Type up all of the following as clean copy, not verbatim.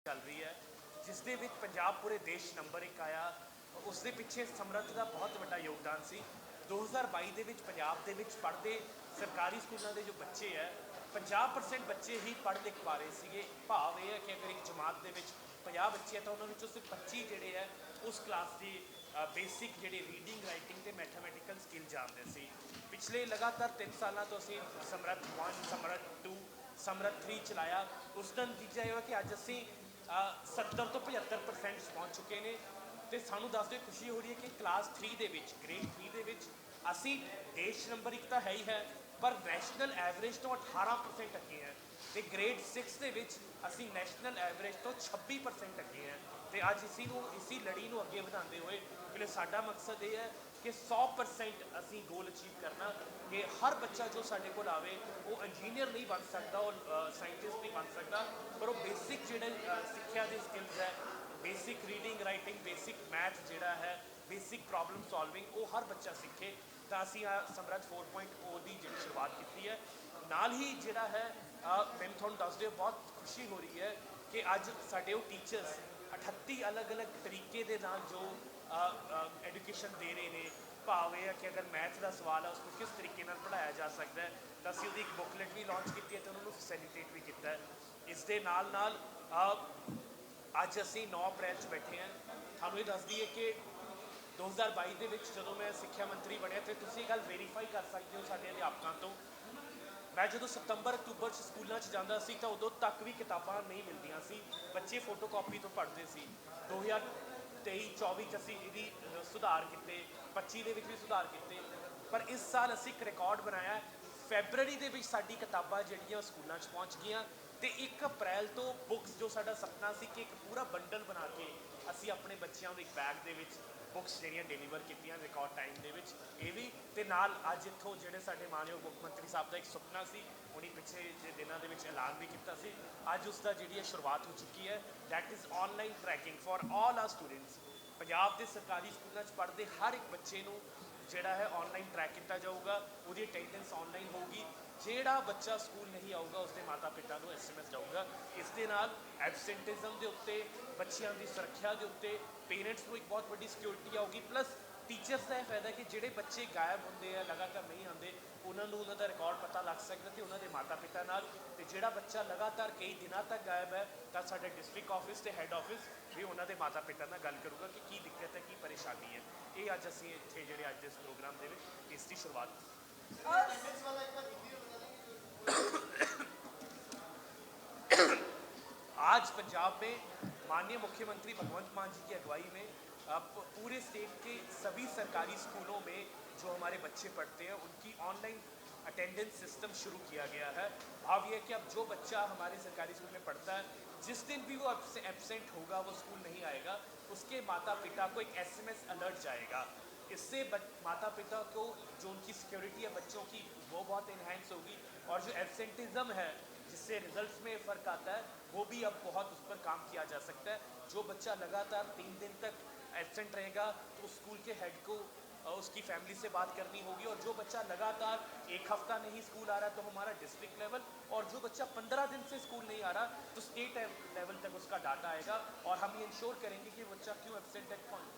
ਚੱਲ ਰਹੀ ਹੈ ਜਿਸ ਦੇ ਵਿੱਚ ਪੰਜਾਬ ਪੂਰੇ ਦੇਸ਼ ਨੰਬਰ 1 ਆਇਆ। ਉਸ ਦੇ ਪਿੱਛੇ ਸਮਰੱਥ ਦਾ ਬਹੁਤ ਵੱਡਾ ਯੋਗਦਾਨ ਸੀ। 2022 ਦੇ ਵਿੱਚ ਪੰਜਾਬ ਦੇ ਵਿੱਚ ਪੜ੍ਹਦੇ ਸਰਕਾਰੀ ਸਕੂਲਾਂ ਦੇ ਜੋ ਬੱਚੇ ਹੈ 50% ਬੱਚੇ ਹੀ ਪੜ੍ਹ ਲਿਖ ਪਾ ਰਹੇ ਸੀਗੇ। ਭਾਵ ਇਹ ਹੈ ਕਿ ਅਗਰ ਇੱਕ ਜਮਾਤ ਦੇ ਵਿੱਚ 50 ਬੱਚੇ ਹੈ ਤਾਂ ਉਹਨਾਂ ਵਿੱਚੋਂ ਸਿਰਫ 25 ਜਿਹੜੇ ਹੈ ਉਸ ਕਲਾਸ ਦੀ ਬੇਸਿਕ ਜਿਹੜੇ ਰੀਡਿੰਗ ਰਾਈਟਿੰਗ ਅਤੇ ਮੈਥਮੈਟੀਕਲ ਸਕਿੱਲ ਜਾਣਦੇ ਸੀ। ਪਿਛਲੇ ਲਗਾਤਾਰ 3 ਸਾਲਾਂ ਤੋਂ ਅਸੀਂ ਸਮਰੱਥ 1 ਸਮਰੱਥ 2 ਸਮਰੱਥ 3 ਚਲਾਇਆ। ਉਸ ਦਾ ਨਤੀਜਾ ਇਹ ਹੋਇਆ ਕਿ ਅੱਜ ਅਸੀਂ 70 ਤੋਂ 75% ਪਹੁੰਚ ਚੁੱਕੇ ਨੇ ਅਤੇ ਸਾਨੂੰ ਦੱਸਦੇ ਖੁਸ਼ੀ ਹੋ ਰਹੀ ਹੈ ਕਿ ਕਲਾਸ 3 ਦੇ ਵਿੱਚ ਗ੍ਰੇਡ 3 ਦੇ ਵਿੱਚ ਅਸੀਂ ਦੇਸ਼ ਨੰਬਰ 1 ਤਾਂ ਹੈ ਹੀ ਹੈ ਪਰ ਨੈਸ਼ਨਲ ਐਵਰੇਜ ਤੋਂ 18% ਅੱਗੇ ਹੈ ਅਤੇ ਗ੍ਰੇਡ 6 ਦੇ ਵਿੱਚ ਅਸੀਂ ਨੈਸ਼ਨਲ ਐਵਰੇਜ ਤੋਂ 26% ਅੱਗੇ ਹੈ। ਅਤੇ ਅੱਜ ਇਸੀ ਲੜੀ ਨੂੰ ਅੱਗੇ ਵਧਾਉਂਦੇ ਹੋਏ ਕਿਉਂਕਿ ਸਾਡਾ ਮਕਸਦ ਇਹ ਹੈ ਕਿ 100% ਅਸੀਂ ਗੋਲ ਅਚੀਵ ਕਰਨਾ ਕਿ ਹਰ ਬੱਚਾ ਜੋ ਸਾਡੇ ਕੋਲ ਆਵੇ ਉਹ ਇੰਜੀਨੀਅਰ ਨਹੀਂ ਬਣ ਸਕਦਾ, ਉਹ ਸਾਇੰਟਿਸਟ ਨਹੀਂ ਬਣ ਸਕਦਾ, ਪਰ ਉਹ ਬੇਸਿਕ ਜਿਹੜੇ ਸਿੱਖਿਆ ਦੇ ਸਕਿੱਲਸ ਹੈ, basic reading writing, basic math ਜਿਹੜਾ ਹੈ, ਬੇਸਿਕ ਪ੍ਰੋਬਲਮ ਸੋਲਵਿੰਗ ਉਹ ਹਰ ਬੱਚਾ ਸਿੱਖੇ। ਤਾਂ ਅਸੀਂ ਸਮਰੱਥ 4.0 ਦੀ ਜਿਹੜੀ ਸ਼ੁਰੂਆਤ ਕੀਤੀ ਹੈ। ਨਾਲ ਹੀ ਜਿਹੜਾ ਹੈ ਮੈਨੂੰ ਤੁਹਾਨੂੰ ਦੱਸ ਦਿਓ ਬਹੁਤ ਖੁਸ਼ੀ ਹੋ ਰਹੀ ਹੈ ਕਿ ਅੱਜ ਸਾਡੇ ਉਹ ਟੀਚਰਸ 38 ਅਲੱਗ-ਅਲੱਗ ਤਰੀਕੇ ਦੇ ਨਾਲ ਜੋ ਐਜੂਕੇਸ਼ਨ ਦੇ ਰਹੇ ਨੇ। ਭਾਵ ਇਹ ਹੈ ਕਿ ਅਗਰ ਮੈਥ ਦਾ ਸਵਾਲ ਹੈ ਉਸਨੂੰ ਕਿਸ ਤਰੀਕੇ ਨਾਲ ਪੜ੍ਹਾਇਆ ਜਾ ਸਕਦਾ ਹੈ ਤਾਂ ਅਸੀਂ ਉਹਦੀ ਇੱਕ ਬੁੱਕਲੈਟ ਵੀ ਲਾਂਚ ਕੀਤੀ ਹੈ ਅਤੇ ਉਹਨਾਂ ਨੂੰ ਫੈਸਿਲੀਟੇਟ ਵੀ ਕੀਤਾ ਹੈ। ਇਸ ਦੇ ਨਾਲ ਨਾਲ ਅੱਜ ਅਸੀਂ 9 ਅਪ੍ਰੈਲ 'ਚ ਬੈਠੇ ਹਾਂ। ਤੁਹਾਨੂੰ ਇਹ ਦੱਸ ਦਈਏ ਕਿ 2022 ਦੇ ਵਿੱਚ ਜਦੋਂ ਮੈਂ ਸਿੱਖਿਆ ਮੰਤਰੀ ਬਣਿਆ ਅਤੇ ਤੁਸੀਂ ਇਹ ਗੱਲ ਵੈਰੀਫਾਈ ਕਰ ਸਕਦੇ ਹੋ ਸਾਡੇ ਅਧਿਆਪਕਾਂ ਤੋਂ, ਮੈਂ ਜਦੋਂ ਸਤੰਬਰ ਅਕਤੂਬਰ 'ਚ ਸਕੂਲਾਂ 'ਚ ਜਾਂਦਾ ਸੀ ਤਾਂ ਉਦੋਂ ਤੱਕ ਵੀ ਕਿਤਾਬਾਂ ਨਹੀਂ ਮਿਲਦੀਆਂ ਸੀ, ਬੱਚੇ ਫੋਟੋਕਾਪੀ ਤੋਂ ਪੜ੍ਹਦੇ ਸੀ। 2023-24 'ਚ ਅਸੀਂ ਇਹਦੀ ਸੁਧਾਰ ਕੀਤੇ, 25 ਦੇ ਵਿੱਚ ਵੀ ਸੁਧਾਰ ਕੀਤੇ, ਪਰ ਇਸ ਸਾਲ ਅਸੀਂ ਇੱਕ ਰਿਕਾਰਡ ਬਣਾਇਆ। ਫੈਬਰਰੀ ਦੇ ਵਿੱਚ ਸਾਡੀ ਕਿਤਾਬਾਂ ਜਿਹੜੀਆਂ ਸਕੂਲਾਂ 'ਚ ਪਹੁੰਚ ਗਈਆਂ ਅਤੇ 1 ਅਪ੍ਰੈਲ ਤੋਂ ਬੁੱਕਸ ਜੋ ਸਾਡਾ ਸੁਪਨਾ ਸੀ ਕਿ ਇੱਕ ਪੂਰਾ ਬੰਡਲ ਬਣਾ ਕੇ ਅਸੀਂ ਆਪਣੇ ਬੱਚਿਆਂ ਨੂੰ ਇੱਕ ਬੈਗ ਦੇ ਵਿੱਚ ਬੁੱਕਸ ਜਿਹੜੀਆਂ ਡਿਲੀਵਰ ਕੀਤੀਆਂ ਰਿਕਾਰਡ ਟਾਈਮ ਦੇ ਵਿੱਚ। ਇਹ ਵੀ ਅਤੇ ਨਾਲ ਅੱਜ ਇੱਥੋਂ ਜਿਹੜੇ ਸਾਡੇ ਮਾਨਯੋਗ ਮੁੱਖ ਮੰਤਰੀ ਸਾਹਿਬ ਦਾ ਇੱਕ ਸੁਪਨਾ ਸੀ ਉਹਨੇ ਪਿੱਛੇ ਜੇ ਦਿਨਾਂ ਦੇ ਵਿੱਚ ਐਲਾਨ ਵੀ ਕੀਤਾ ਸੀ, ਅੱਜ ਉਸ ਦਾ ਜਿਹੜੀ ਹੈ ਸ਼ੁਰੂਆਤ ਹੋ ਚੁੱਕੀ ਹੈ। That is online tracking for all our students. Punjab ਦੇ ਸਰਕਾਰੀ ਸਕੂਲਾਂ 'ਚ ਪੜ੍ਹਦੇ ਹਰ ਇੱਕ ਬੱਚੇ ਨੂੰ ਜਿਹੜਾ ਹੈ ਔਨਲਾਈਨ ਟਰੈਕ ਕੀਤਾ ਜਾਊਗਾ, ਉਹਦੀ ਅਟੈਂਡੈਂਸ ਔਨਲਾਈਨ ਹੋਊਗੀ। ਜਿਹੜਾ ਬੱਚਾ ਸਕੂਲ ਨਹੀਂ ਆਊਗਾ ਉਸਦੇ ਮਾਤਾ ਪਿਤਾ ਨੂੰ SMS ਜਾਊਗਾ। ਇਸ ਦੇ ਨਾਲ ਐਬਸੈਂਟਿਜ਼ਮ ਦੇ ਉੱਤੇ, ਬੱਚਿਆਂ ਦੀ ਸੁਰੱਖਿਆ ਦੇ ਉੱਤੇ ਪੇਰੈਂਟਸ ਨੂੰ ਇੱਕ ਬਹੁਤ ਵੱਡੀ ਸਿਕਿਉਰਿਟੀ ਆਊਗੀ। ਪਲੱਸ ਟੀਚਰਸ ਦਾ ਇਹ ਫਾਇਦਾ ਕਿ ਜਿਹੜੇ ਬੱਚੇ ਗਾਇਬ ਹੁੰਦੇ ਆ, ਲਗਾਤਾਰ ਨਹੀਂ ਆਉਂਦੇ, ਉਹਨਾਂ ਨੂੰ ਉਹਨਾਂ ਦਾ ਰਿਕਾਰਡ ਪਤਾ ਲੱਗ ਸਕਦਾ ਅਤੇ ਉਹਨਾਂ ਦੇ ਮਾਤਾ ਪਿਤਾ ਨਾਲ। ਅਤੇ ਜਿਹੜਾ ਬੱਚਾ ਲਗਾਤਾਰ ਕਈ ਦਿਨਾਂ ਤੱਕ ਗਾਇਬ ਹੈ ਤਾਂ ਸਾਡੇ ਡਿਸਟ੍ਰਿਕਟ ਆਫਿਸ ਅਤੇ ਹੈੱਡ ਆਫਿਸ ਵੀ ਉਹਨਾਂ ਦੇ ਮਾਤਾ ਪਿਤਾ ਨਾਲ ਗੱਲ ਕਰੂਗਾ ਕਿ ਕੀ ਦਿੱਕਤ ਹੈ, ਕੀ ਪਰੇਸ਼ਾਨੀ ਹੈ। ਇਹ ਅੱਜ ਅਸੀਂ ਇੱਥੇ ਜਿਹੜੇ ਅੱਜ ਦੇ ਇਸ ਪ੍ਰੋਗਰਾਮ ਦੇ ਵਿੱਚ ਇਸ ਦੀ ਸ਼ੁਰੂਆਤ आज पंजाब में माननीय मुख्यमंत्री भगवंत मान जी की अगुवाई में पूरे स्टेट के सभी सरकारी स्कूलों में जो हमारे बच्चे पढ़ते हैं उनकी ऑनलाइन अटेंडेंस सिस्टम शुरू किया गया है। भाव ये है कि अब जो बच्चा हमारे सरकारी स्कूल में पढ़ता है, जिस दिन भी वो एब्सेंट होगा, वो स्कूल नहीं आएगा, उसके माता पिता को एक SMS अलर्ट जाएगा। इससे माता पिता को जो उनकी सिक्योरिटी है बच्चों की वो बहुत इन्हेंस होगी और जो एब्सेंटिज़म है जिससे रिजल्ट्स में फ़र्क आता है वो भी अब बहुत उस पर काम किया जा सकता है। जो बच्चा लगातार 3 दिन तक एब्सेंट रहेगा तो स्कूल के हेड को उसकी फैमिली से बात करनी होगी, और जो बच्चा लगातार 1 हफ्ता नहीं स्कूल आ रहा तो हमारा डिस्ट्रिक्ट लेवल, और जो बच्चा 15 दिन से स्कूल नहीं आ रहा तो स्टेट लेवल तक उसका डाटा आएगा। और हम ये इंश्योर करेंगे कि बच्चा क्यों एब्सेंट है,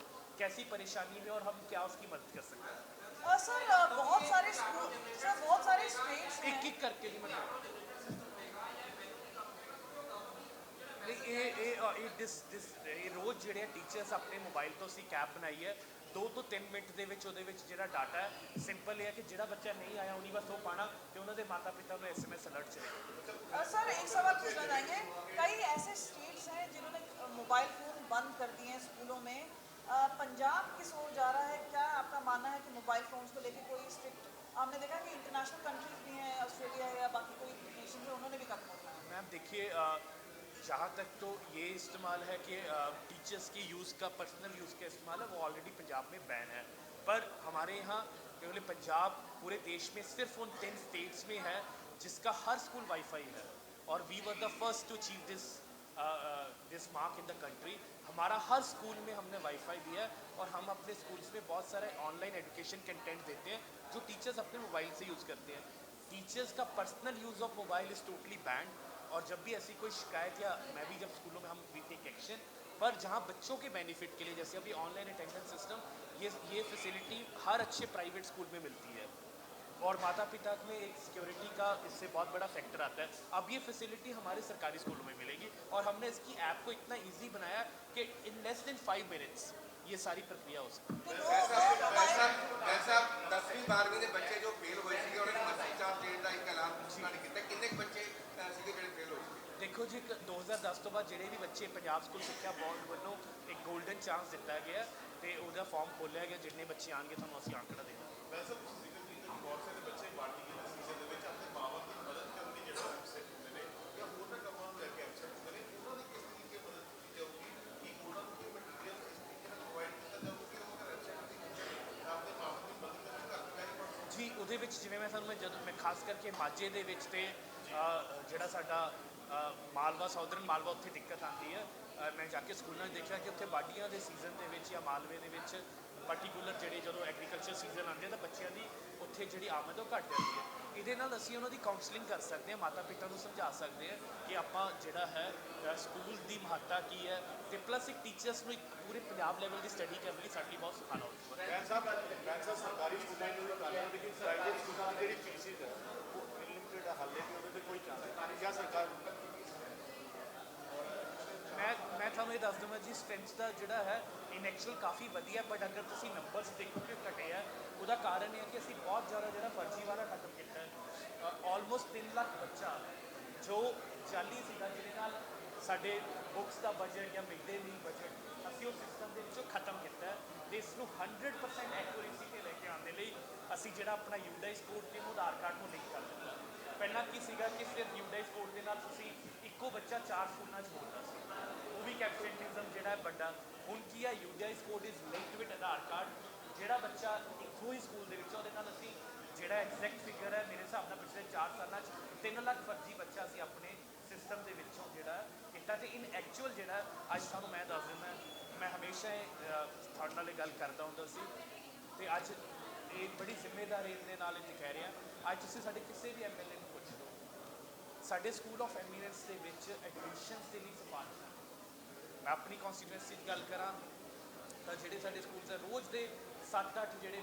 कैसी परेशानी में, और हम क्या उसकी मदद कर सकते हैं। सर बहुत सारे स्टेट्स हैं। एक करके ही मतलब ਇਹ ਰੋਜ਼ ਜਿਹੜੇ ਟੀਚਰਸ ਆਪਣੇ ਮੋਬਾਈਲ ਤੋਂ ਅਸੀਂ ਕੈਪ ਬਣਾਈ ਹੈ 2 ਤੋਂ 3 ਮਿੰਟ ਦੇ ਵਿੱਚ ਉਹਦੇ ਵਿੱਚ ਜਿਹੜਾ ਡਾਟਾ ਹੈ ਸਿੰਪਲ ਇਹ ਹੈ ਕਿ ਜਿਹੜਾ ਬੱਚਾ नहीं आया उन्हीं बस वो पाना तो उन्होंने माता पिता में SMS अलर्ट चलेगा। सर एक सवाल पूछना चाहेंगे, कई ऐसे स्टेट्स हैं जिन्होंने मोबाइल फ़ोन बंद कर दिए हैं स्कूलों में, पंजाब किस ओर जा रहा है? क्या आपका मानना है कि मोबाइल फ़ोन्स को लेकर कोई स्ट्रिक्ट, आपने देखा कि इंटरनेशनल कंट्रीज भी हैं, ऑस्ट्रेलिया या बाकी कोई नेशन है उन्होंने भी कदम उठाया? मैम देखिए जहाँ तक तो ये इस्तेमाल है कि टीचर्स की यूज़ का, पर्सनल यूज़ का इस्तेमाल है वो ऑलरेडी पंजाब में बैन है, पर हमारे यहाँ केवल पंजाब पूरे देश में सिर्फ उन 10 स्टेट्स में है जिसका हर स्कूल वाईफाई है, और we were the first to achieve this mark in the country. हमारा हर स्कूल में हमने वाईफाई दिया है और हम अपने स्कूल्स में बहुत सारे ऑनलाइन एजुकेशन कंटेंट देते हैं जो टीचर्स अपने मोबाइल से यूज़ करते हैं। टीचर्स का personal use of mobile is totally band, और जब भी ऐसी कोई शिकायत या मैं भी जब स्कूलों में हम वी टेक एक्शन, पर जहाँ बच्चों के बेनिफिट के लिए, जैसे अभी ऑनलाइन अटेंडेंस सिस्टम, ये फैसिलिटी हर अच्छे प्राइवेट स्कूल में मिलती है और माता पिता में एक सिक्योरिटी का इससे बहुत बड़ा फैक्टर आता है। अब ये फैसिलिटी हमारे सरकारी स्कूलों में मिलेगी और हमने इसकी ऐप को इतना ईजी बनाया कि इन लेस देन 5 मिनट्स ये सारी प्रक्रिया हो सकती है। ਵੈਸਾ 10ਵੀਂ 12ਵੀਂ ਦੇ ਬੱਚੇ ਜੋ ਫੇਲ ਹੋਏ ਸੀਗੇ ਉਹਨਾਂ ਨੂੰ ਮਸੀ ਚਾਰਜ ਦੇਣ ਦਾ ਇੱਕ ਐਲਾਨ ਘੋਸ਼ਣਾ ਨਹੀਂ ਕੀਤਾ, ਕਿੰਨੇ ਕੁ ਬੱਚੇ ਸੀਗੇ ਜਿਹੜੇ ਫੇਲ ਹੋਏ ਸੀ? ਦੇਖੋ ਜੀ 2010 ਤੋਂ ਬਾਅਦ ਜਿਹੜੇ ਵੀ ਬੱਚੇ ਪੰਜਾਬ ਸਕੂਲ ਸਿੱਖਿਆ ਬੋਰਡ ਵੱਲੋਂ ਇੱਕ 골ਡਨ ਚਾਂਸ ਦਿੱਤਾ ਗਿਆ ਤੇ ਉਹਦਾ ਫਾਰਮ ਖੋਲ੍ਹਿਆ ਗਿਆ, ਜਿੰਨੇ ਬੱਚੇ ਆਣਗੇ ਤੁਹਾਨੂੰ ਅਸੀਂ ਆંકੜਾ ਦੇ ਦਾਂਗੇ। ਵੈਸੇ ਤੁਸੀਂ ਜ਼ਿਕਰ ਕੀਤਾ ਕਿ ਬਹੁਤ ਸਾਰੇ ਬੱਚੇ ਪਾਰਟੀ ਦੇ ਸੀਜ਼ਨ ਦੇ ਵਿੱਚ ਆਪਣੇ ਮਾਂ ਬਾਪ ਦੀ ਮਦਦ ਕਰਨ ਲਈ ਜਿਹੜਾ ਐਪਸੈਟ ਹੁੰਦੇ ਨੇ ਜਾਂ ਹੋਰ ਨਾ ਕੰਮਾਂ ਨੂੰ ਲੈ ਕੇ ਐਪਸੈਟ ਹੁੰਦੇ ਨੇ, ਉਹਨਾਂ ਦੀ ਕਿਸ ਤਰੀਕੇ ਮਦਦ ਕੀਤੀ ਜਾਊਗੀ ਕਿ ਉਹਨਾਂ ਨੂੰ ਕੋਈ ਮਟੀਰੀਅਲ ਇਸ ਤਰੀਕੇ ਨਾਲ ਪ੍ਰੋਵਾਈਡ ਕੀਤਾ ਜਾਊਗਾ ਕਿ ਉਹ ਅਗਰ ਐਪਸੈਟ ਦੀ ਆਪਣੇ ਮਾਂ ਬਾਪ ਦੀ ਮਦਦ ਕਰਨ ਘਰ ਬੈਠ ਕੇ ਪੜ੍ਹ ਜੀ ਉਹਦੇ ਵਿੱਚ ਜਿਵੇਂ ਮੈਂ ਤੁਹਾਨੂੰ ਜਦੋਂ ਮੈਂ ਖਾਸ ਕਰਕੇ ਮਾਝੇ ਦੇ ਵਿੱਚ ਤੇ ਜਿਹੜਾ ਸਾਡਾ ਮਾਲਵਾ ਸਾਊਦਰਨ ਮਾਲਵਾ ਉੱਥੇ ਦਿੱਕਤ ਆਉਂਦੀ ਹੈ। ਮੈਂ ਜਾ ਕੇ ਸਕੂਲਾਂ 'ਚ ਦੇਖਿਆ ਕਿ ਉੱਥੇ ਵਾਢੀਆਂ ਦੇ ਸੀਜ਼ਨ ਦੇ ਵਿੱਚ ਜਾਂ ਮਾਲਵੇ ਦੇ ਵਿੱਚ ਪਾਰਟੀਕੂਲਰ ਜਿਹੜੇ ਜਦੋਂ ਐਗਰੀਕਲਚਰ ਸੀਜ਼ਨ ਆਉਂਦੇ ਤਾਂ ਬੱਚਿਆਂ ਦੀ ਉੱਥੇ ਜਿਹੜੀ ਆਮਦ ਉਹ ਘੱਟ ਜਾਂਦੀ ਹੈ। ਇਹਦੇ ਨਾਲ ਅਸੀਂ ਉਹਨਾਂ ਦੀ ਕਾਉਂਸਲਿੰਗ ਕਰ ਸਕਦੇ ਹਾਂ, ਮਾਤਾ ਪਿਤਾ ਨੂੰ ਸਮਝਾ ਸਕਦੇ ਹਾਂ ਕਿ ਆਪਾਂ ਜਿਹੜਾ ਹੈ ਸਕੂਲ ਦੀ ਮਹੱਤਤਾ ਕੀ ਹੈ ਤੇ ਪਲੱਸ ਇੱਕ ਟੀਚਰਸ ਨੂੰ ਇੱਕ ਪੂਰੇ ਪੰਜਾਬ ਲੈਵਲ ਦੀ ਸਟੱਡੀ ਕਰਨ ਲਈ ਸਾਡੀ ਬਹੁਤ ਸਹਾਇਤਾ ਹੋਵੇਗੀ। ਬੈਂਸ ਸਾਹਿਬ ਸਰਕਾਰੀ ਸਕੂਲਾਂ ਨੂੰ ਵੀ ਕਰ ਰਹੇ ਲੇਕਿਨ ਪ੍ਰਾਈਵੇਟ ਸਕੂਲਾਂ ਦੀ ਜਿਹੜੀ ਫੀਸਿਸ ਹੈ ਉਹ ਲਿਮਿਟਡ ਹਾਲੇ ਵੀ ਉਹਦੇ ਤੇ ਕੋਈ ਚਾਂਸ ਨਹੀਂ ਜਾਂ ਸਰਕਾਰ ਮੈਂ ਤੁਹਾਨੂੰ ਇਹ ਦੱਸ ਦਵਾਂ ਜੀ ਸਟਰੈਂਥ ਦਾ ਜਿਹੜਾ ਹੈ ਇਨ ਐਕਚੁਅਲ ਕਾਫੀ ਵਧੀਆ, ਬਟ ਅਗਰ ਤੁਸੀਂ ਨੰਬਰਸ ਦੇਖੋਗੇ ਘਟੇ ਹੈ। ਉਹਦਾ ਕਾਰਨ ਇਹ ਹੈ ਕਿ ਅਸੀਂ ਬਹੁਤ ਜ਼ਿਆਦਾ ਜਿਹੜਾ ਫਰਜ਼ੀ ਵਾਲਾ ਖਤਮ ਕੀਤਾ ਹੈ। ਆਲਮੋਸਟ 3 ਲੱਖ ਬੱਚਾ ਜੋ ਜਾਲੀ ਸੀਗਾ ਜਿਹਦੇ ਨਾਲ ਸਾਡੇ ਬੁੱਕਸ ਦਾ ਬਜਟ ਜਾਂ ਮਿਡ ਡੇ ਮੀਲ ਬਜਟ ਅਸੀਂ ਉਸ ਸਿਸਟਮ ਦੇ ਵਿੱਚੋਂ ਖਤਮ ਕੀਤਾ ਹੈ ਤੇ ਇਸ ਨੂੰ 100% ਐਕੂਰੇਸੀ 'ਤੇ ਲੈ ਕੇ ਆਉਣ ਦੇ ਲਈ ਅਸੀਂ ਜਿਹੜਾ ਆਪਣਾ ਯੂਡਾਈਸ ਕੋਡ ਤੇ ਆਧਾਰ ਕਾਰਡ ਨੂੰ ਲਿੰਕ ਕਰ ਦਿੱਤਾ। ਪਹਿਲਾਂ ਕੀ ਸੀਗਾ ਕਿ ਸਿਰਫ ਯੂਡਾਈਸ ਕੋਡ ਦੇ ਨਾਲ ਤੁਸੀਂ ਇੱਕੋ ਬੱਚਾ 4 ਸਕੂਲਾਂ 'ਚ ਹੋਣਾ ਸੀ, ਉਹ ਵੀ ਕੈਪਚਰਿਜ਼ਮ ਜਿਹੜਾ ਹੈ ਵੱਡਾ। ਹੁਣ ਕੀ ਹੈ, UDISE code is linked with Aadhaar card. ਜਿਹੜਾ ਬੱਚਾ ਇੱਕੋ ਹੀ ਸਕੂਲ ਦੇ ਵਿੱਚ ਉਹਦੇ ਨਾਲ ਅਸੀਂ ਜਿਹੜਾ ਐਗਜ਼ੈਕਟ ਫਿਗਰ ਹੈ ਮੇਰੇ ਹਿਸਾਬ ਨਾਲ ਪਿਛਲੇ 4 ਸਾਲਾਂ 'ਚ 3 ਲੱਖ ਫਰਜ਼ੀ ਬੱਚਾ ਅਸੀਂ ਆਪਣੇ ਸਿਸਟਮ ਦੇ ਵਿੱਚੋਂ ਜਿਹੜਾ ਕੀਤਾ ਤੇ ਇਨ ਐਕਚੁਅਲ ਜਿਹੜਾ ਅੱਜ ਤੁਹਾਨੂੰ ਮੈਂ ਦੱਸ ਦਿੰਦਾ, ਮੈਂ ਹਮੇਸ਼ਾ ਤੁਹਾਡੇ ਨਾਲ ਇਹ ਗੱਲ ਕਰਦਾ ਹੁੰਦਾ ਸੀ ਤੇ ਅੱਜ ਇਹ ਬੜੀ ਜ਼ਿੰਮੇਦਾਰੀ ਦੇ ਨਾਲ ਇਹ ਕਹਿ ਰਿਹਾ। ਅੱਜ ਤੁਸੀਂ ਸਾਡੇ ਕਿਸੇ ਵੀ ਐਮਐਲਏ ਨੂੰ ਪੁੱਛ ਲਓ, ਸਾਡੇ ਸਕੂਲ ਆਫ ਐਮੀਨੈਂਸ ਦੇ ਵਿੱਚ ਐਡਮਿਸ਼ਨਸ ਦੇ ਲਈ ਸਿਫਾਰਿਸ਼ਾਂ, ਮੈਂ ਆਪਣੀ ਕੌਂਸਟੀਟੂਐਂਸੀ 'ਚ ਗੱਲ ਕਰਾਂ ਤਾਂ ਜਿਹੜੇ ਸਾਡੇ ਸਕੂਲਸ ਹੈ ਰੋਜ਼ ਦੇ 7-8 ਜਿਹੜੇ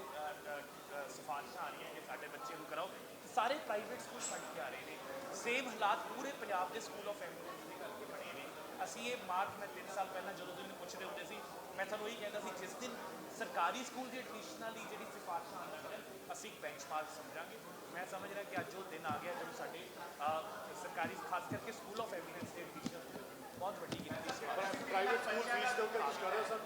ਸਿਫਾਰਿਸ਼ਾਂ ਆ ਰਹੀਆਂ ਕਿ ਸਾਡੇ ਬੱਚੇ ਨੂੰ ਕਰਾਓ। ਸਾਰੇ ਪ੍ਰਾਈਵੇਟ ਸਕੂਲ ਛੱਡ ਕੇ ਆ ਰਹੇ ਨੇ। ਸੇਮ ਹਾਲਾਤ ਪੂਰੇ ਪੰਜਾਬ ਦੇ ਸਕੂਲ ਆਫ ਐਮੀਨੈਂਸ ਦੇ ਕਰਕੇ ਬਣੇ ਨੇ। ਅਸੀਂ ਇਹ ਮਾਰਕ ਮੈਂ 3 ਸਾਲ ਪਹਿਲਾਂ ਜਦੋਂ ਤੁਸੀਂ ਮੈਨੂੰ ਪੁੱਛਦੇ ਹੁੰਦੇ ਸੀ ਮੈਂ ਤੁਹਾਨੂੰ ਇਹੀ ਕਹਿੰਦਾ ਸੀ ਜਿਸ ਦਿਨ ਸਰਕਾਰੀ ਸਕੂਲ ਦੀ ਐਡਮਿਸ਼ਨਾਂ ਲਈ ਜਿਹੜੀ ਸਿਫਾਰਿਸ਼ਾਂ ਆਉਣ ਲੱਗ ਜਾਣ ਅਸੀਂ ਬੈਂਚਮਾਰਕ ਸਮਝਾਂਗੇ। ਮੈਂ ਸਮਝ ਰਿਹਾ ਕਿ ਅੱਜ ਉਹ ਦਿਨ ਆ ਗਿਆ ਜਦੋਂ ਸਾਡੇ ਸਰਕਾਰੀ ਖਾਸ ਕਰਕੇ ਸਕੂਲ ਆਫ ਐਮੀਨੈਂਸ ਦੇ ਐਡਮਿਸ਼ਨ ਬਹੁਤ ਵੱਡੀ ਗਿਣਤੀ ਸੀ। ਪ੍ਰਾਈਵੇਟ ਸਕੂਲ ਫੀਸ ਦੇ ਉੱਤੇ ਕੁਝ ਕਰ ਰਹੇ ਸਰ?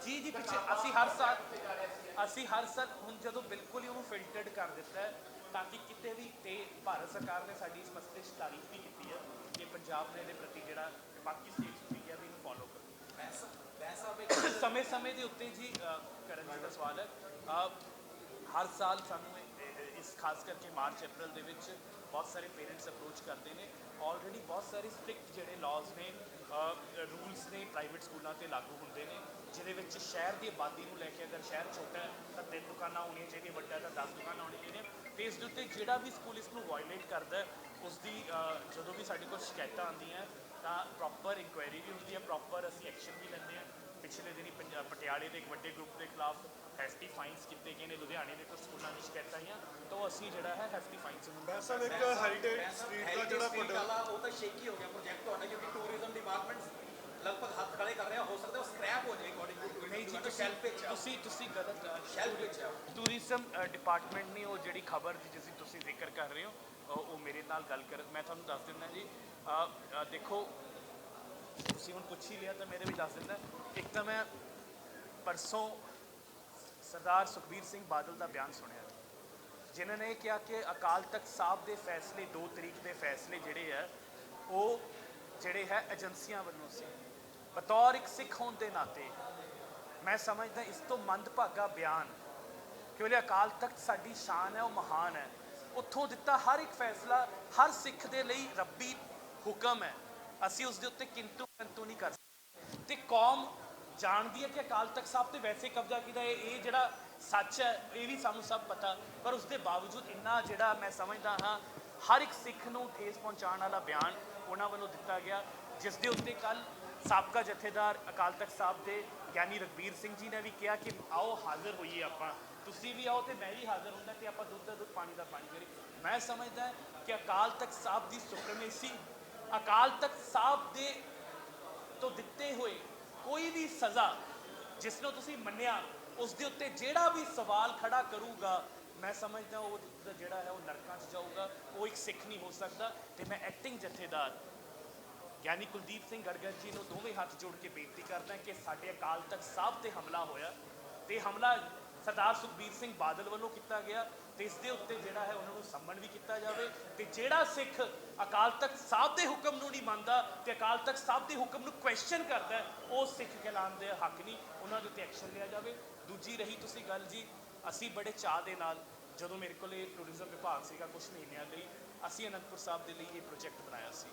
ਜੀ ਪਿੱਛੇ ਅਸੀਂ ਹਰ ਸਾਲ ਹੁਣ ਜਦੋਂ ਬਿਲਕੁਲ ਹੀ ਉਹਨੂੰ ਫਿਲਟਰਡ ਕਰ ਦਿੱਤਾ ਹੈ ਤਾਂ ਕਿ ਕਿਤੇ ਵੀ, ਤੇ ਭਾਰਤ ਸਰਕਾਰ ਨੇ ਸਾਡੀ ਇਸ ਮਸਲੇ 'ਚ ਤਾਰੀਫ ਵੀ ਕੀਤੀ ਹੈ ਕਿ ਪੰਜਾਬ ਨੇ ਇਹਦੇ ਪ੍ਰਤੀ ਜਿਹੜਾ ਬਾਕੀ ਸਟੇਟਸ ਵੀ ਕਿਹਾ ਵੀ ਇਹਨੂੰ ਫੋਲੋ ਕਰੋ। ਸਮੇਂ ਦੇ ਉੱਤੇ ਜੀ ਕਰਨ ਜੀ ਦਾ ਸਵਾਲ ਹੈ, ਹਰ ਸਾਲ ਸਾਨੂੰ ਇਸ ਖਾਸ ਕਰਕੇ ਮਾਰਚ ਅਪ੍ਰੈਲ ਦੇ ਵਿੱਚ ਬਹੁਤ ਸਾਰੇ ਪੇਰੈਂਟਸ ਅਪਰੋਚ ਕਰਦੇ ਨੇ। ਆਲਰੇਡੀ ਬਹੁਤ ਸਾਰੇ ਸਟ੍ਰਿਕਟ ਜਿਹੜੇ ਲਾਜ਼ ਨੇ ਰੂਲਸ ਨੇ ਪ੍ਰਾਈਵੇਟ ਸਕੂਲਾਂ 'ਤੇ ਲਾਗੂ ਹੁੰਦੇ ਨੇ, ਜਿਹਦੇ ਵਿੱਚ ਸ਼ਹਿਰ ਦੀ ਆਬਾਦੀ ਨੂੰ ਲੈ ਕੇ ਅਗਰ ਸ਼ਹਿਰ ਛੋਟਾ ਹੈ ਤਾਂ 3 ਦੁਕਾਨਾਂ ਹੋਣੀਆਂ ਚਾਹੀਦੀਆਂ, ਵੱਡਾ ਤਾਂ 10 ਦੁਕਾਨਾਂ ਹੋਣੀਆਂ ਚਾਹੀਦੀਆਂ। ਤੇ ਇਸ ਦੇ ਉੱਤੇ ਜਿਹੜਾ ਵੀ ਸਕੂਲ ਇਸ ਨੂੰ ਵਾਇਲੇਟ ਕਰਦਾ ਹੈ ਉਸ ਦੀ ਜਦੋਂ ਵੀ ਸਾਡੇ ਕੋਲ ਸ਼ਿਕਾਇਤਾਂ ਆਉਂਦੀਆਂ ਤਾਂ ਪ੍ਰੋਪਰ ਇਨਕੁਆਇਰੀ ਵੀ ਹੁੰਦੀ ਹੈ, ਪ੍ਰੋਪਰ ਅਸੀਂ ਐਕਸ਼ਨ ਵੀ ਲੈਂਦੇ ਹਾਂ। ਪਿਛਲੇ ਦਿਨੀ ਪਟਿਆਲੇ ਦੇ ਇੱਕ ਵੱਡੇ ਗਰੁੱਪ ਦੇ ਖਿਲਾਫ ਹੈਫਟੀ ਫਾਈਨਸ ਕੀਤੇ ਗਏ ਨੇ। ਲੁਧਿਆਣੇ ਦੇ ਕੁਝ ਸਕੂਲਾਂ ਦੀ ਸ਼ਿਕਾਇਤਾਂ ਆਈਆਂ ਤਾਂ ਉਹ ਅਸੀਂ ਜਿਹੜਾ ਹੈ ਹੈਫਟੀ ਫਾਈਨਸ ਨੂੰ ਬੈਂਸ ਸਾਹਿਬ ਇੱਕ ਹੈਰੀਟੇਜ ਸਟਰੀਟ ਦਾ ਜਿਹੜਾ ਵਾਲਾ ਉਹ ਤਾਂ ਸ਼ੇਕੀ ਹੋ ਗਿਆ ਪ੍ਰੋਜੈਕਟ ਤੁਹਾਡਾ, ਕਿਉਂਕਿ ਟੂਰਿਜ਼ਮ ਡਿਪਾਰਟਮੈਂਟ ਲਗਭਗ ਹੱਥ ਖੜੇ ਕਰ ਰਿਹਾ, ਹੋ ਸਕਦਾ ਉਹ ਸਕ੍ਰੈਪ ਹੋ ਜਾਏ ਅਕੋਰਡਿੰਗ ਟੂ ਨਹੀਂ ਜੀ, ਤੁਸੀਂ ਗਲਤ ਸ਼ੈਲਫ ਵਿੱਚ ਆ। ਟੂਰਿਜ਼ਮ ਡਿਪਾਰਟਮੈਂਟ ਨੇ ਉਹ ਜਿਹੜੀ ਖਬਰ ਜਿਸ ਦੀ ਤੁਸੀਂ ਜ਼ਿਕਰ ਕਰ ਰਹੇ ਹੋ ਉਹ ਮੇਰੇ ਨਾਲ ਗੱਲ ਕਰ, ਮੈਂ ਤੁਹਾਨੂੰ ਦੱਸ ਦਿੰਦਾ ਜੀ। ਦੇਖੋ ਤੁਸੀਂ ਹੁਣ ਪੁੱਛ ਹੀ ਲਿਆ ਤਾਂ ਮੇਰੇ ਵੀ ਦੱਸ ਦਿੰਦਾ। ਇੱਕ ਤਾਂ ਮੈਂ ਪਰਸੋਂ ਸਰਦਾਰ ਸੁਖਬੀਰ ਸਿੰਘ ਬਾਦਲ ਦਾ ਬਿਆਨ ਸੁਣਿਆ ਜਿਨ੍ਹਾਂ ਨੇ ਕਿਹਾ ਕਿ ਅਕਾਲ ਤਖਤ ਸਾਹਿਬ ਦੇ ਫੈਸਲੇ 2 ਤਰੀਕ ਦੇ ਫੈਸਲੇ ਜਿਹੜੇ ਹੈ ਉਹ ਜਿਹੜੇ ਹੈ ਏਜੰਸੀਆਂ ਵੱਲੋਂ ਸੀ। ਬਤੌਰ ਇੱਕ ਸਿੱਖ ਹੋਣ ਦੇ ਨਾਤੇ ਮੈਂ ਸਮਝਦਾ ਇਸ ਤੋਂ ਮੰਦਭਾਗਾ ਬਿਆਨ, ਕਿਉਂਕਿ ਅਕਾਲ ਤਖਤ ਸਾਡੀ ਸ਼ਾਨ ਹੈ, ਉਹ ਮਹਾਨ ਹੈ। ਉੱਥੋਂ ਦਿੱਤਾ ਹਰ ਇੱਕ ਫੈਸਲਾ ਹਰ ਸਿੱਖ ਦੇ ਲਈ ਰੱਬੀ ਹੁਕਮ ਹੈ, ਅਸੀਂ ਉਸ ਦੇ ਉੱਤੇ ਕਿੰਤੂ ਪਰੰਤੂ ਨਹੀਂ ਕਰ ਸਕਦੇ। ਤੇ ਕੌਮ ਜਾਣਦੀ ਹੈ ਕਿ ਅਕਾਲ ਤਖਤ ਸਾਹਿਬ ਤੇ ਵੈਸੇ ਕਬਜ਼ਾ ਕੀਤਾ ਇਹ ਜਿਹੜਾ ਸੱਚ ਹੈ ਇਹ ਵੀ ਸਾਨੂੰ ਸਭ ਪਤਾ, ਪਰ ਉਸ ਦੇ ਬਾਵਜੂਦ ਇੰਨਾ ਜਿਹੜਾ ਮੈਂ ਸਮਝਦਾ ਹਾਂ ਹਰ ਇੱਕ ਸਿੱਖ ਨੂੰ ਠੇਸ ਪਹੁੰਚਾਉਣ ਵਾਲਾ ਬਿਆਨ ਉਹਨਾਂ ਵੱਲੋਂ ਦਿੱਤਾ ਗਿਆ, ਜਿਸ ਦੇ ਉੱਤੇ ਕੱਲ ਸਾਬਕਾ ਜਥੇਦਾਰ ਅਕਾਲ ਤਖਤ ਸਾਹਿਬ ਦੇ ਗਿਆਨੀ ਰਘਬੀਰ ਸਿੰਘ ਜੀ ਨੇ ਵੀ ਕਿਹਾ ਕਿ ਆਓ ਹਾਜ਼ਰ ਹੋਈਏ ਆਪਾਂ, ਤੁਸੀਂ ਵੀ ਆਓ ਤੇ ਮੈਂ ਵੀ ਹਾਜ਼ਰ ਹੁੰਦਾ ਤੇ ਆਪਾਂ ਦੁੱਧ ਦਾ ਦੁੱਧ ਪਾਣੀ ਦਾ ਪਾਣੀ ਕਰੀਏ। ਮੈਂ ਸਮਝਦਾ ਕਿ ਅਕਾਲ ਤਖਤ ਸਾਹਿਬ ਦੀ ਸੁਪਰੀਮੇਸੀ, ਅਕਾਲ ਤਖਤ ਸਾਹਿਬ ਦੇ ਤੋਂ ਦਿੱਤੇ ਹੋਏ ਕੋਈ ਵੀ ਸਜ਼ਾ ਜਿਸ ਨੂੰ ਤੁਸੀਂ ਮੰਨਿਆ ਉਸ ਦੇ ਉੱਤੇ ਜਿਹੜਾ ਵੀ ਸਵਾਲ ਖੜਾ ਕਰੂਗਾ, ਮੈਂ ਸਮਝਦਾ ਉਹ ਜਿਹੜਾ ਹੈ ਉਹ ਨਰਕਾਂ 'ਚ ਜਾਊਗਾ, ਉਹ ਇੱਕ ਸਿੱਖ ਨਹੀਂ ਹੋ ਸਕਦਾ। ਤੇ ਮੈਂ ਐਕਟਿੰਗ ਜਥੇਦਾਰ ਗਿਆਨੀ ਕੁਲਦੀਪ ਸਿੰਘ ਗੜਗੜ ਜੀ ਨੂੰ ਦੋਵੇਂ ਹੱਥ ਜੋੜ ਕੇ ਬੇਨਤੀ ਕਰਦਾ ਕਿ ਸਾਡੇ ਅਕਾਲ ਤਖਤ ਸਾਹਿਬ ਤੇ ਹਮਲਾ ਹੋਇਆ ਤੇ ਹਮਲਾ ਸਰਦਾਰ ਸੁਖਬੀਰ ਸਿੰਘ ਬਾਦਲ ਵੱਲੋਂ ਕੀਤਾ ਗਿਆ ਤੇ ਇਸ ਦੇ ਉੱਤੇ ਜਿਹੜਾ ਹੈ ਉਹਨਾਂ ਨੂੰ ਸੰਮਨ ਵੀ ਕੀਤਾ ਜਾਵੇ ਤੇ ਜਿਹੜਾ ਸਿੱਖ ਅਕਾਲ ਤਖਤ ਸਾਹਿਬ ਦੇ ਹੁਕਮ ਨੂੰ ਨਹੀਂ ਮੰਨਦਾ ਤੇ ਅਕਾਲ ਤਖਤ ਸਾਹਿਬ ਦੇ ਹੁਕਮ ਨੂੰ ਕੁਐਸਚਨ ਕਰਦਾ ਉਹ ਸਿੱਖ ਕਹਿਲਾਉਣ ਦੇ ਹੱਕ ਨਹੀਂ, ਉਹਨਾਂ ਦੇ ਉੱਤੇ ਐਕਸ਼ਨ ਲਿਆ ਜਾਵੇ। ਦੂਜੀ ਰਹੀ ਤੁਸੀਂ ਗੱਲ ਜੀ, ਅਸੀਂ ਬੜੇ ਚਾਅ ਦੇ ਨਾਲ ਜਦੋਂ ਮੇਰੇ ਕੋਲ ਇਹ ਟੂਰਿਜ਼ਮ ਵਿਭਾਗ ਸੀਗਾ ਕੁਝ ਮਹੀਨਿਆਂ ਲਈ, ਅਸੀਂ ਅਨੰਦਪੁਰ ਸਾਹਿਬ ਦੇ ਲਈ ਇਹ ਪ੍ਰੋਜੈਕਟ ਬਣਾਇਆ ਸੀ।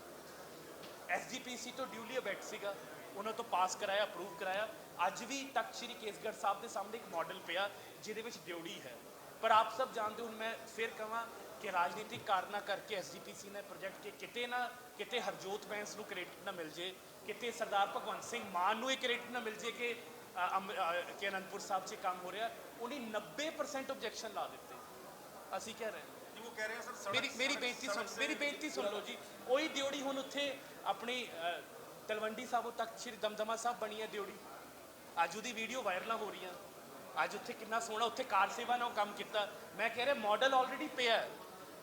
SGPC ਤੋਂ ਡਿਊਲੀ ਅਬੈਟ ਸੀਗਾ, ਉਹਨਾਂ ਤੋਂ ਪਾਸ ਕਰਾਇਆ, ਅਪਰੂਵ ਕਰਾਇਆ। ਅੱਜ ਵੀ ਤਖਤ ਸ਼੍ਰੀ ਕੇਸਗੜ੍ਹ ਸਾਹਿਬ ਦੇ ਸਾਹਮਣੇ ਇੱਕ ਮਾਡਲ ਪਿਆ ਜਿਹਦੇ ਵਿੱਚ ਡਿਊੜੀ ਹੈ, ਪਰ ਆਪ ਸਭ ਜਾਣਦੇ ਹੋ, ਹੁਣ ਮੈਂ ਫਿਰ ਕਹਾਂ ਕਿ ਰਾਜਨੀਤਿਕ ਕਾਰਨਾਂ ਕਰਕੇ SGPC ਨੇ ਪ੍ਰੋਜੈਕਟ ਕਿ ਕਿਤੇ ਨਾ ਕਿਤੇ ਹਰਜੋਤ ਬੈਂਸ ਨੂੰ ਕ੍ਰੈਡਿਟ ਨਾ ਮਿਲ ਜੇ, ਕਿਤੇ ਸਰਦਾਰ ਭਗਵੰਤ ਸਿੰਘ ਮਾਨ ਨੂੰ ਇਹ ਕ੍ਰੈਡਿਟ ਨਾ ਮਿਲ ਜੇ ਕਿ ਅਨੰਦਪੁਰ ਸਾਹਿਬ 'ਚ ਕੰਮ ਹੋ ਰਿਹਾ, ਉਹਨੇ 90% ਆਬਜੈਕਸ਼ਨ ਲਾ ਦਿੱਤੇ। ਅਸੀਂ ਕਹਿ ਰਹੇ ਹਾਂ ਜੀ, ਉਹ ਕਹਿ ਰਹੇ ਆ ਸਰ ਮੇਰੀ ਬੇਨਤੀ ਸੁਣ ਲਓ ਜੀ। ਉਹੀ ਦਿਓੜੀ ਹੁਣ ਉੱਥੇ ਆਪਣੀ ਤਲਵੰਡੀ ਸਾਬੋ ਤੱਕ ਸ਼੍ਰੀ ਦਮਦਮਾ ਸਾਹਿਬ ਬਣੀ ਹੈ ਦਿਓੜੀ, ਅੱਜ ਉਹਦੀ ਵੀਡੀਓ ਵਾਇਰਲਾਂ ਹੋ ਰਹੀਆਂ, ਅੱਜ ਉੱਥੇ ਕਿੰਨਾ ਸੋਹਣਾ ਉੱਥੇ ਕਾਰ ਸੇਵਾ ਨਾਲ ਕੰਮ ਕੀਤਾ। ਮੈਂ ਕਹਿ ਰਿਹਾ ਮਾਡਲ ਆਲਰੇਡੀ ਪਿਆ,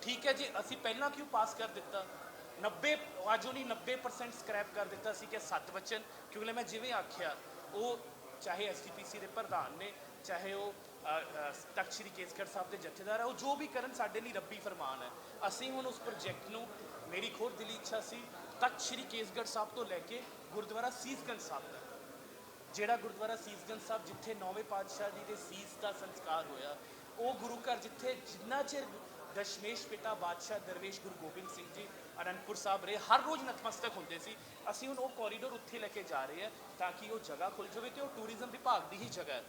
ਠੀਕ ਹੈ ਜੀ, ਅਸੀਂ ਪਹਿਲਾਂ ਕਿਉਂ ਪਾਸ ਕਰ ਦਿੱਤਾ? 90 ਅੱਜ ਉਹਨੇ 90% ਸਕ੍ਰੈਪ ਕਰ ਦਿੱਤਾ ਸੀ ਕਿ 7 ਵਚਨ, ਕਿਉਂਕਿ ਮੈਂ ਜਿਵੇਂ ਆਖਿਆ ਉਹ ਚਾਹੇ SGPC ਦੇ ਪ੍ਰਧਾਨ ਨੇ, ਚਾਹੇ ਉਹ ਤਖਤ ਸ਼੍ਰੀ ਕੇਸਗੜ੍ਹ ਸਾਹਿਬ ਦੇ ਜਥੇਦਾਰ ਹੈ, ਉਹ ਜੋ ਵੀ ਕਰਨ ਸਾਡੇ ਲਈ ਰੱਬੀ ਫਰਮਾਨ ਹੈ। ਅਸੀਂ ਹੁਣ ਉਸ ਪ੍ਰੋਜੈਕਟ ਨੂੰ, ਮੇਰੀ ਖੁਦ ਦਿਲੀ ਇੱਛਾ ਸੀ ਤਖਤ ਸ਼੍ਰੀ ਕੇਸਗੜ੍ਹ ਸਾਹਿਬ ਤੋਂ ਲੈ ਕੇ ਗੁਰਦੁਆਰਾ ਸੀਸਗੰਜ ਸਾਹਿਬ ਤੱਕ, ਜਿਹੜਾ ਗੁਰਦੁਆਰਾ ਸੀਸਗੰਜ ਸਾਹਿਬ ਜਿੱਥੇ 9ਵੇਂ ਪਾਤਸ਼ਾਹ ਜੀ ਦੇ ਸੀਸ ਦਾ ਸੰਸਕਾਰ ਹੋਇਆ, ਉਹ ਗੁਰੂ ਘਰ ਜਿੱਥੇ ਜਿੰਨਾ ਚਿਰ ਦਸ਼ਮੇਸ਼ ਪਿਤਾ ਬਾਦਸ਼ਾਹ ਦਰਵੇਸ਼ ਗੁਰੂ ਗੋਬਿੰਦ ਸਿੰਘ ਜੀ ਅਨੰਦਪੁਰ ਸਾਹਿਬ ਰਹੇ ਹਰ ਰੋਜ਼ ਨਤਮਸਤਕ ਹੁੰਦੇ ਸੀ, ਅਸੀਂ ਹੁਣ ਉਹ ਕੋਰੀਡੋਰ ਉੱਥੇ ਲੈ ਕੇ ਜਾ ਰਹੇ ਹਾਂ ਤਾਂ ਕਿ ਉਹ ਜਗ੍ਹਾ ਖੁੱਲ ਜਾਵੇ ਤੇ ਉਹ ਟੂਰਿਜ਼ਮ ਵਿਭਾਗ ਦੀ ਹੀ ਜਗ੍ਹਾ ਹੈ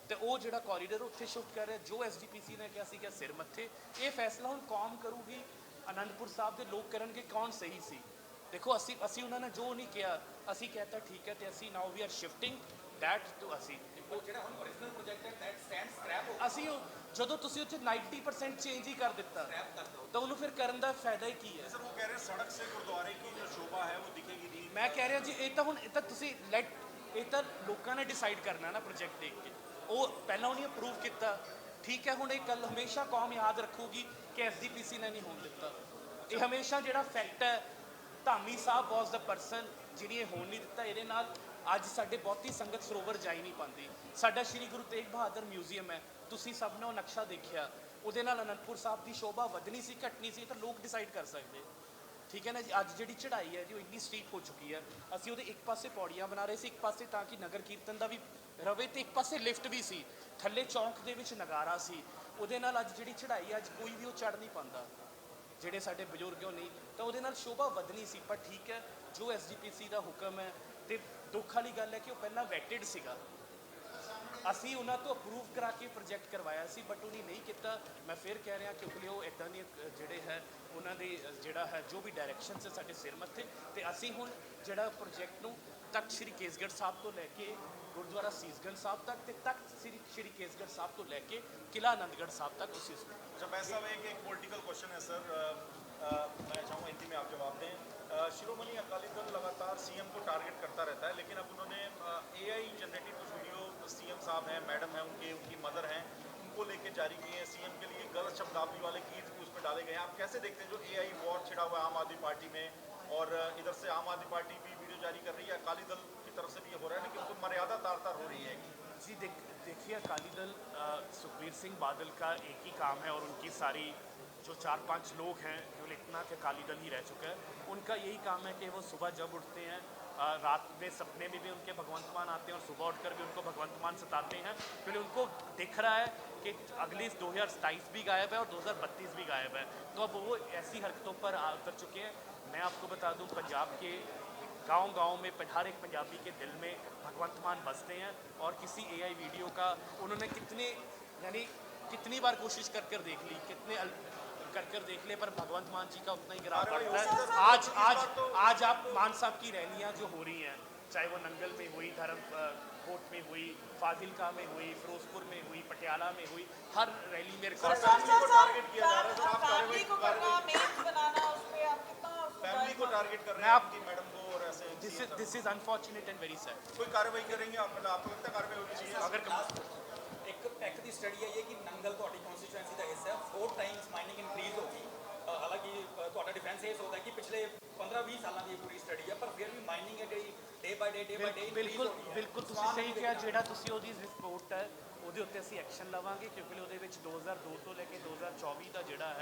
ਤੇ ਉਹ ਜਿਹੜਾ ਕੋਰੀਡੋਰ ਉੱਥੇ ਸ਼ਿਫਟ ਕਰ ਰਿਹਾ, ਜੋ SGPC ਨੇ ਕਿਹਾ ਸੀ ਕਿ ਸਿਰ ਮੱਥੇ, ਇਹ ਫੈਸਲਾ ਹੁਣ ਕੌਮ ਕਰੂਗੀ, ਅਨੰਦਪੁਰ ਸਾਹਿਬ ਦੇ ਲੋਕ ਕਰਨਗੇ ਕੌਣ ਸਹੀ ਸੀ। ਦੇਖੋ ਅਸੀਂ ਉਹਨਾਂ ਨੇ ਜੋ ਨਹੀਂ ਕਿਹਾ, ਅਸੀਂ ਕਹਤਾ ਠੀਕ ਹੈ ਤੇ ਅਸੀਂ now we are shifting that to ਅਸੀਂ ਜਿਹੜਾ ਹੁਣ ਓਰੀਜਨਲ ਪ੍ਰੋਜੈਕਟ ਹੈ ਦੈਟ ਸਟੈਂਡ ਸਕ੍ਰੈਪ ਹੋ ਅਸੀਂ ਜਦੋਂ ਤੁਸੀਂ ਉੱਥੇ 90% ਚੇਂਜ ਹੀ ਕਰ ਦਿੱਤਾ ਤਾਂ ਉਹਨੂੰ ਫਿਰ ਕਰਨ ਦਾ ਫਾਇਦਾ ਹੀ ਕੀ ਹੈ? सर वो कह रहे हैं सड़क से गुरुद्वारे की जो शोभा है वो दिखेगी नहीं। ਮੈਂ ਕਹਿ ਰਿਹਾ ਜੀ ਇਹ ਤਾਂ ਤੁਸੀਂ ਇਹ ਤਾਂ ਲੋਕਾਂ ਨੇ ਡਿਸਾਈਡ ਕਰਨਾ ਨਾ ਪ੍ਰੋਜੈਕਟ ਦੇਖ ਕੇ, ਉਹ ਪਹਿਲਾਂ ਉਹਨੇ ਅਪਰੂਵ ਕੀਤਾ, ਠੀਕ ਹੈ, ਹੁਣ ਇਹ ਕੱਲ ਹਮੇਸ਼ਾ ਕੌਮ ਯਾਦ ਰੱਖੂਗੀ ਕਿ SGPC ਨੇ ਨਹੀਂ ਹੋਣ ਦਿੱਤਾ। ਇਹ ਹਮੇਸ਼ਾ ਜਿਹੜਾ ਫੈਕਟ ਹੈ, ਧਾਮੀ ਸਾਹਿਬ ਵਾਸ ਦਾ ਪਰਸਨ ਜਿਹਨੇ ਇਹ ਹੋਣ ਨਹੀਂ ਦਿੱਤਾ, ਇਹਦੇ ਨਾਲ ਅੱਜ ਸਾਡੇ ਬਹੁਤੀ ਸੰਗਤ ਸਰੋਵਰ ਜਾ ਹੀ ਨਹੀਂ ਪਾਉਂਦੀ। ਸਾਡਾ ਸ਼੍ਰੀ ਗੁਰੂ ਤੇਗ ਬਹਾਦਰ ਮਿਊਜ਼ੀਅਮ ਹੈ, ਤੁਸੀਂ ਸਭ ਨੇ ਉਹ ਨਕਸ਼ਾ ਦੇਖਿਆ, ਉਹਦੇ ਨਾਲ ਅਨੰਦਪੁਰ ਸਾਹਿਬ ਦੀ ਸ਼ੋਭਾ ਵਧਣੀ ਸੀ ਘਟਣੀ ਸੀ ਤਾਂ ਲੋਕ ਡਿਸਾਈਡ ਕਰ ਸਕਦੇ, ਠੀਕ ਹੈ ਨਾ ਜੀ। ਅੱਜ ਜਿਹੜੀ ਚੜ੍ਹਾਈ ਹੈ ਜੀ ਉਹ ਇੰਨੀ ਸਟੀਪ ਹੋ ਚੁੱਕੀ ਹੈ, ਅਸੀਂ ਉਹਦੇ ਇੱਕ ਪਾਸੇ ਪੌੜੀਆਂ ਬਣਾ ਰਹੇ ਸੀ, ਇੱਕ ਪਾਸੇ ਤਾਂ ਕਿ ਨਗਰ ਕੀਰਤਨ ਦਾ ਵੀ ਰਵੇ ਤੇ ਇੱਕ ਪਾਸੇ ਲਿਫਟ ਵੀ ਸੀ, ਥੱਲੇ ਚੌਂਕ ਦੇ ਵਿੱਚ ਨਗਾਰਾ ਸੀ, ਉਹਦੇ ਨਾਲ ਅੱਜ ਜਿਹੜੀ ਚੜ੍ਹਾਈ ਅੱਜ ਕੋਈ ਵੀ ਉਹ ਚੜ੍ਹ ਨਹੀਂ ਪਾਉਂਦਾ, ਜਿਹੜੇ ਸਾਡੇ ਬਜ਼ੁਰਗੋਂ ਨਹੀਂ, ਤਾਂ ਉਹਦੇ ਨਾਲ ਸ਼ੋਭਾ ਵਧਣੀ ਸੀ। ਪਰ ਠੀਕ ਹੈ, ਜੋ SGPC ਦਾ ਹੁਕਮ ਹੈ ਤੇ ਦੁੱਖ ਵਾਲੀ ਗੱਲ ਹੈ ਕਿ ਉਹ ਪਹਿਲਾਂ ਵੈਟਿਡ ਸੀਗਾ, ਅਸੀਂ ਉਹਨਾਂ ਤੋਂ ਅਪਰੂਵ ਕਰਾ ਕੇ ਪ੍ਰੋਜੈਕਟ ਕਰਵਾਇਆ ਸੀ ਬਟ ਉਹਨੇ ਨਹੀਂ ਕੀਤਾ। ਮੈਂ ਫਿਰ ਕਹਿ ਰਿਹਾ ਕਿਉਂਕਿ ਉਹ ਇੱਦਾਂ ਦੀ ਜਿਹੜੇ ਹੈ ਉਹਨਾਂ ਦੇ ਜਿਹੜਾ ਹੈ ਜੋ ਵੀ ਡਾਇਰੈਕਸ਼ਨ ਹੈ ਸਾਡੇ ਸਿਰ ਮੱਥੇ, ਤੇ ਅਸੀਂ ਹੁਣ ਜਿਹੜਾ ਪ੍ਰੋਜੈਕਟ ਨੂੰ ਤਖਤ ਸ਼੍ਰੀ ਕੇਸਗੜ੍ਹ ਸਾਹਿਬ ਤੋਂ ਲੈ ਕੇ ਗੁਰਦੁਆਰਾ ਸੀਸਗੰਜ ਸਾਹਿਬ ਤੱਕ ਤੇ ਤਖਤ ਸ਼੍ਰੀ ਕੇਸਗੜ੍ਹ ਸਾਹਿਬ ਤੋਂ ਲੈ ਕੇ ਕਿਲਾ ਆਨੰਦਗੜ੍ਹ ਸਾਹਿਬ तक उसी जब ऐसा एक पॉलिटिकल क्वेश्चन है सर, मैं चाहूँगा हिंदी में आप जवाब दें। शिरोमणि अकाली दल लगातार CM को टारगेट करता रहता है, लेकिन अब उन्होंने AI जनरेटेड कुछ वीडियो CM साहब हैं, मैडम हैं, उनकी मदर हैं, उनको लेके जारी किए हैं। CM के लिए गलत शब्दावली वाले गीत भी उसमें डाले गए हैं। आप कैसे देखते हैं जो AI वॉर छिड़ा हुआ है आम आदमी पार्टी में, और इधर से आम आदमी पार्टी भी वीडियो जारी कर रही है, अकाली दल की तरफ से भी ये हो रहा है, लेकिन उसको मर्यादा तार तार हो रही है जी। देखिए अकाली दल सुखबीर सिंह बादल का एक ही काम है और उनकी सारी जो 4-5 लोग हैं केवल इतना कि अकाली दल ही रह चुका है, उनका यही काम है कि वो सुबह जब उठते हैं रात में सपने में भी उनके भगवंत मान आते हैं और सुबह उठकर भी उनको भगवंत मान सताते हैं, क्योंकि उनको दिख रहा है कि अगली 2027 भी गायब है और 2032 भी गायब है, तो अब वो ऐसी हरकतों पर उतर चुके हैं। मैं आपको बता दूं पंजाब के गांव-गांव में हर एक पंजाबी के दिल में भगवंत मान बसते हैं और किसी AI वीडियो का उन्होंने कितने यानी कितनी बार कोशिश कर कर देख ली, कर कर देख ले, पर भगवंत मान जी का उतना ही गिराव पड़ता है। आज आप मान साहब की रैलियां जो हो रही हैं, चाहे वो नंगल में हुई, धर्मकोट में हुई, फाजिलका में हुई, फिरोजपुर में हुई, पटियाला में हुई, हर रैली में रिकॉर्ड फैमिली को टारगेट किया जा रहा है, सर आप फैमिली को करना, मेम्स बनाना, उस पे आप कितना फैमिली को टारगेट कर रहे मैं हैं आप- आपकी मैडम को और ऐसे this is unfortunate and very sad. कोई कार्रवाई करेंगे आप, मतलब आपको कितना कार्रवाई होनी चाहिए? अगर ਇੱਕ ਟੈਕ ਦੀ ਸਟੱਡੀ ਹੈ ਇਹ ਕਿ ਨੰਗਲ ਤੁਹਾਡੀ ਕਨਸਟੀਟੂਐਂਸੀ ਦਾ ਹਿੱਸਾ ਹੈ, 4 ਟਾਈਮਸ ਮਾਈਨਿੰਗ ਇਨਕਰੀਜ਼ ਹੋ ਗਈ। ਹਾਲਾਂਕਿ ਤੁਹਾਡਾ ਡਿਫੈਂਸ ਇਹ ਸੋਚਦਾ ਕਿ ਪਿਛਲੇ 15-20 ਸਾਲਾਂ ਦੀ ਇਹ ਪੂਰੀ ਸਟੱਡੀ ਹੈ, ਪਰ ਫਿਰ ਵੀ ਮਾਈਨਿੰਗ ਹੈ ਜਿਹੜੀ ਡੇ ਬਾਈ ਡੇ ਬਿਲਕੁਲ ਬਿਲਕੁਲ ਤੁਸੀਂ ਸਹੀ ਕਿਹਾ। ਜਿਹੜਾ ਤੁਸੀਂ ਉਹਦੀ ਰਿਪੋਰਟ ਹੈ ਉਹਦੇ ਉੱਤੇ ਅਸੀਂ ਐਕਸ਼ਨ ਲਵਾਂਗੇ, ਕਿਉਂਕਿ ਉਹਦੇ ਵਿੱਚ 2002 ਤੋਂ ਲੈ ਕੇ 2024 ਦਾ ਜਿਹੜਾ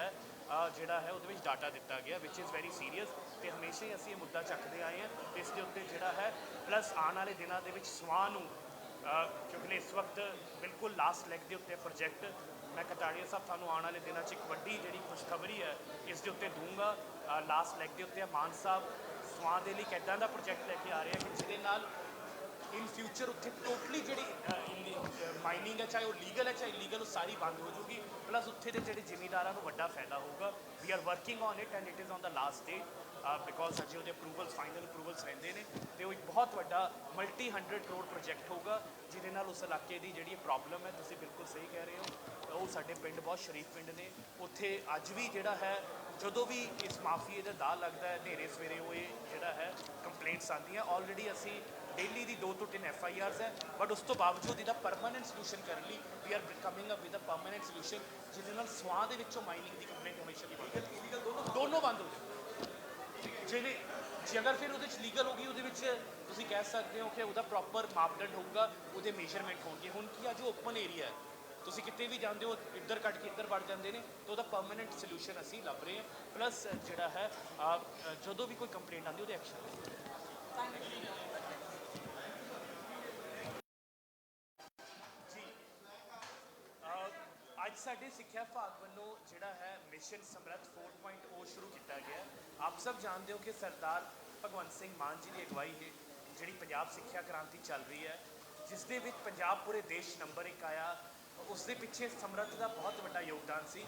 ਹੈ ਉਹਦੇ ਵਿੱਚ ਡਾਟਾ ਦਿੱਤਾ ਗਿਆ, ਵਿਚ ਇਜ਼ ਵੈਰੀ ਸੀਰੀਅਸ, ਤੇ ਹਮੇਸ਼ਾ ਹੀ ਅਸੀਂ ਇਹ ਮੁੱਦਾ ਚੱਕਦੇ ਆਏ ਹਾਂ। ਤੇ ਇਸ ਦੇ ਉੱਤੇ ਜਿਹੜਾ ਹੈ ਪਲੱਸ ਆਉਣ ਵਾਲੇ ਦਿਨਾਂ ਦੇ ਵਿੱਚ ਸਵਾਹ ਨੂੰ ਕਿਉਂਕਿ ਇਸ ਵਕਤ ਬਿਲਕੁਲ ਲਾਸਟ ਲੈਗ ਦੇ ਉੱਤੇ ਪ੍ਰੋਜੈਕਟ ਮੈਂ ਕਟਾੜੀਆ ਸਾਹਿਬ ਤੁਹਾਨੂੰ ਆਉਣ ਵਾਲੇ ਦਿਨਾਂ 'ਚ ਇੱਕ ਵੱਡੀ ਜਿਹੜੀ ਖੁਸ਼ਖਬਰੀ ਹੈ ਇਸ ਦੇ ਉੱਤੇ ਦੂੰਗਾ। ਲਾਸਟ ਲੈਗ ਦੇ ਉੱਤੇ ਮਾਨ ਸਾਹਿਬ ਸਵਾਹ ਦੇ ਲਈ ਇੱਕ ਇੱਦਾਂ ਦਾ ਪ੍ਰੋਜੈਕਟ ਲੈ ਕੇ ਆ ਰਹੇ ਆ ਕਿ ਜਿਹਦੇ ਨਾਲ ਇਨ ਫਿਊਚਰ ਉੱਥੇ ਟੋਟਲੀ ਜਿਹੜੀ ਮਾਈਨਿੰਗ ਹੈ, ਚਾਹੇ ਉਹ ਲੀਗਲ ਹੈ ਚਾਹੇ ਇਲੀਗਲ, ਉਹ ਸਾਰੀ ਬੰਦ ਹੋ ਜੂਗੀ। ਪਲੱਸ ਉੱਥੇ ਦੇ ਜਿਹੜੇ ਜ਼ਿਮੀਂਦਾਰਾਂ ਨੂੰ ਵੱਡਾ ਫਾਇਦਾ ਹੋਊਗਾ। We are working on it and it is on the last day because ਅਜੇ ਉਹਦੇ ਅਪਰੂਵਲਸ ਫਾਈਨਲ ਅਪਰੂਵਲਸ ਰਹਿੰਦੇ ਨੇ, ਤੇ ਉਹ ਇੱਕ ਬਹੁਤ ਵੱਡਾ ਮਲਟੀ 100 ਕਰੋੜ ਪ੍ਰੋਜੈਕਟ ਹੋਊਗਾ ਜਿਹਦੇ ਨਾਲ ਉਸ ਇਲਾਕੇ ਦੀ ਜਿਹੜੀ ਪ੍ਰੋਬਲਮ ਹੈ, ਤੁਸੀਂ ਬਿਲਕੁਲ ਸਹੀ ਕਹਿ ਰਹੇ ਹੋ। ਉਹ ਸਾਡੇ ਪਿੰਡ ਬਹੁਤ ਸ਼ਰੀਫ ਪਿੰਡ ਨੇ, ਉੱਥੇ ਅੱਜ ਵੀ ਜਿਹੜਾ ਹੈ ਜਦੋਂ ਵੀ ਇਸ ਮਾਫੀਏ ਦਾ ਦਾਅ ਲੱਗਦਾ ਹੈ ਹਨੇਰੇ ਸਵੇਰੇ ਉਹ ਇਹ ਜਿਹੜਾ ਹੈ ਕੰਪਲੇਂਟਸ ਆਉਂਦੀਆਂ। ਆਲਰੇਡੀ ਅਸੀਂ ਡੇਲੀ ਦੀ 2 ਤੋਂ 3 FIRs ਹੈ, ਬਟ ਉਸ ਤੋਂ ਬਾਵਜੂਦ ਇਹਦਾ ਪਰਮਾਨੈਂਟ ਸੋਲੂਸ਼ਨ ਕਰਨ ਲਈ we are coming up with a permanent solution ਜਿਹਦੇ ਨਾਲ ਸਵਾਹ ਦੇ ਵਿੱਚੋਂ ਮਾਈਨਿੰਗ ਦੀ ਕੰਪਲੇਂਟ ਹਮੇਸ਼ਾ ਦੀ ਬੰਦ ਇਲੀਗਲ ਦੋਨੋਂ ਬੰਦ ਹੋ ਜਾਣ। ਜਿਵੇਂ ਜੇ ਅਗਰ ਫਿਰ ਉਹਦੇ 'ਚ ਲੀਗਲ ਹੋ ਗਈ, ਉਹਦੇ ਵਿੱਚ ਤੁਸੀਂ ਕਹਿ ਸਕਦੇ ਹੋ ਕਿ ਉਹਦਾ ਪ੍ਰੋਪਰ ਮਾਪਦੰਡ ਹੋਊਗਾ, ਉਹਦੇ ਮੇਜਰਮੈਂਟ ਹੋਣਗੇ। ਹੁਣ ਕੀ ਆ ਜੋ ਓਪਨ ਏਰੀਆ ਹੈ, ਤੁਸੀਂ ਕਿਤੇ ਵੀ ਜਾਂਦੇ ਹੋ ਇੱਧਰ ਕੱਟ ਕੇ ਇੱਧਰ ਵੜ ਜਾਂਦੇ ਨੇ, ਤਾਂ ਉਹਦਾ ਪਰਮਾਨੈਂਟ ਸੋਲੂਸ਼ਨ ਅਸੀਂ ਲੱਭ ਰਹੇ ਹਾਂ। ਪਲੱਸ ਜਿਹੜਾ ਹੈ ਜਦੋਂ ਵੀ ਕੋਈ ਕੰਪਲੇਂਟ ਆਉਂਦੀ ਉਹਦੇ ਐਕਸ਼ਨ ਅੱਜ ਸਾਡੇ ਸਿੱਖਿਆ ਵਿਭਾਗ ਵੱਲੋਂ ਜਿਹੜਾ ਹੈ ਮਿਸ਼ਨ ਸਮਰੱਥ 4.0 ਸ਼ੁਰੂ ਕੀਤਾ ਗਿਆ। ਆਪ ਸਭ ਜਾਣਦੇ ਹੋ ਕਿ ਸਰਦਾਰ ਭਗਵੰਤ ਸਿੰਘ ਮਾਨ ਜੀ ਦੀ ਅਗਵਾਈ ਹੇਠ ਜਿਹੜੀ ਪੰਜਾਬ ਸਿੱਖਿਆ ਕ੍ਰਾਂਤੀ ਚੱਲ ਰਹੀ ਹੈ, ਜਿਸ ਦੇ ਵਿੱਚ ਪੰਜਾਬ ਪੂਰੇ ਦੇਸ਼ ਨੰਬਰ 1 ਆਇਆ, ਉਸ ਦੇ ਪਿੱਛੇ ਸਮਰੱਥ ਦਾ ਬਹੁਤ ਵੱਡਾ ਯੋਗਦਾਨ ਸੀ।